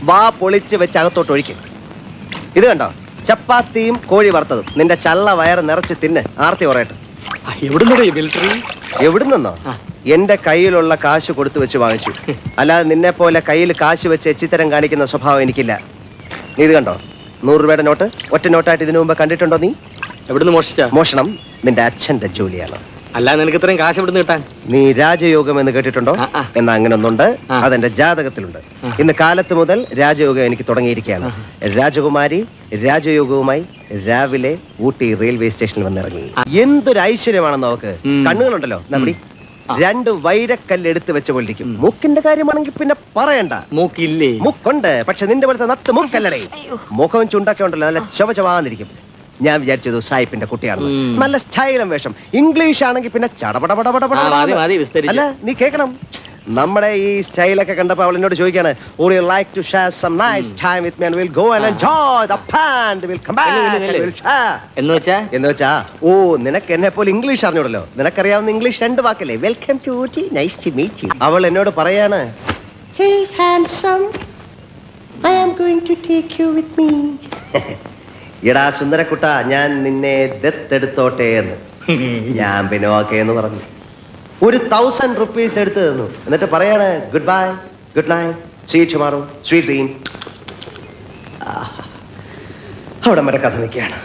വാ പൊളിച്ച് വെച്ച് അകത്തോട്ട് ഒഴിക്കും. ഇത് കണ്ടോ, ചപ്പാത്തിയും കോഴി വറുത്തതും. നിന്റെ ചള്ള വയറ് നിറച്ച് തിന്ന്, ആർത്തി കുറയട്ടെ. എവിടുന്നോ? എന്റെ കയ്യിലുള്ള കാശ് കൊടുത്തു വെച്ച് വാങ്ങിച്ചു. അല്ലാതെ നിന്നെ പോലെ കയ്യിൽ കാശ് വെച്ച് എച്ചിത്തരം കാണിക്കുന്ന സ്വഭാവം എനിക്കില്ല. നീ ഇത് കണ്ടോ, 100 രൂപയുടെ നോട്ട്. ഒറ്റ നോട്ടായിട്ട് ഇതിനു മുമ്പ് കണ്ടിട്ടുണ്ടോ നീ? എവിടുന്ന് മോഷിച്ച? മോഷണം നിന്റെ അച്ഛന്റെ ജോലിയാണ്. അല്ലാതെ നിനക്ക് ഇത്രയും കാശ് എവിടുന്ന് കിട്ടാൻ? നീ രാജയോഗം എന്ന് കേട്ടിട്ടുണ്ടോ? എന്നാ അങ്ങനെ ഒന്നുണ്ട്, അതെന്റെ ജാതകത്തിലുണ്ട്. ഇന്ന് കാലത്ത് മുതൽ രാജയോഗം എനിക്ക് തുടങ്ങിയിരിക്കുകയാണ്. രാജകുമാരി രാജയോഗവുമായി രാവിലെ ഊട്ടി റെയിൽവേ സ്റ്റേഷനിൽ വന്നിറങ്ങി. എന്തൊരു ഐശ്വര്യമാണെന്ന് നോക്ക്. കണ്ണുകളുണ്ടല്ലോ നമ്മുടെ 2 വൈരക്കല്ല് എടുത്ത് വെച്ച പോലിരിക്കും. മൂക്കിന്റെ കാര്യമാണെങ്കിൽ പിന്നെ പറയണ്ട. മൂക്കില്ലേ? മൂക്കുണ്ട്, പക്ഷെ നിന്റെ പോലത്തെ നത്ത് മൂക്കല്ലേ. മുഖവും ചുണ്ടൊക്കെ ഉണ്ടല്ലോ, നല്ല ചൊവ്വാന്നിരിക്കും. ഞാൻ വിചാരിച്ചത് സായിപ്പിന്റെ കുട്ടിയാണ്. നല്ല സ്റ്റൈലും വേഷം. ഇംഗ്ലീഷ് ആണെങ്കിൽ പിന്നെ അല്ല, നീ കേക്കണം. നമ്മുടെ ഈ സ്റ്റൈലൊക്കെ കണ്ടപ്പോ അവൾ എന്നോട് ചോദിക്കാണ്, would you like to share some nice time with me and we'll go and enjoy the band, we'll come back and we'll share. എന്ന് വെച്ചാ ഓ, നിനക്ക് എന്നെ പോലെ ഇംഗ്ലീഷ് അറിഞ്ഞൂടല്ലോ. നിനക്കറിയാവുന്ന ഇംഗ്ലീഷ് 2 വാക്കല്ലേ, welcome to Ooty, nice to meet you. അവൾ എന്നോട് പറയാണ്, hey handsome, I am going to take you with me. എടാ സുന്ദരക്കുട്ട, ഞാൻ നിന്നെ ദത്തെടുത്തോട്ടെ എന്ന്. ഞാൻ പിന്നെ ഓക്കെ എന്ന് പറഞ്ഞു. ഒരു 1000 rupees എടുത്തു തന്നു. എന്നിട്ട് പറയാണ്, goodbye, good night, see you tomorrow, sweet dream. അവിടെ വരെ കഥ നിൽക്കുകയാണ്.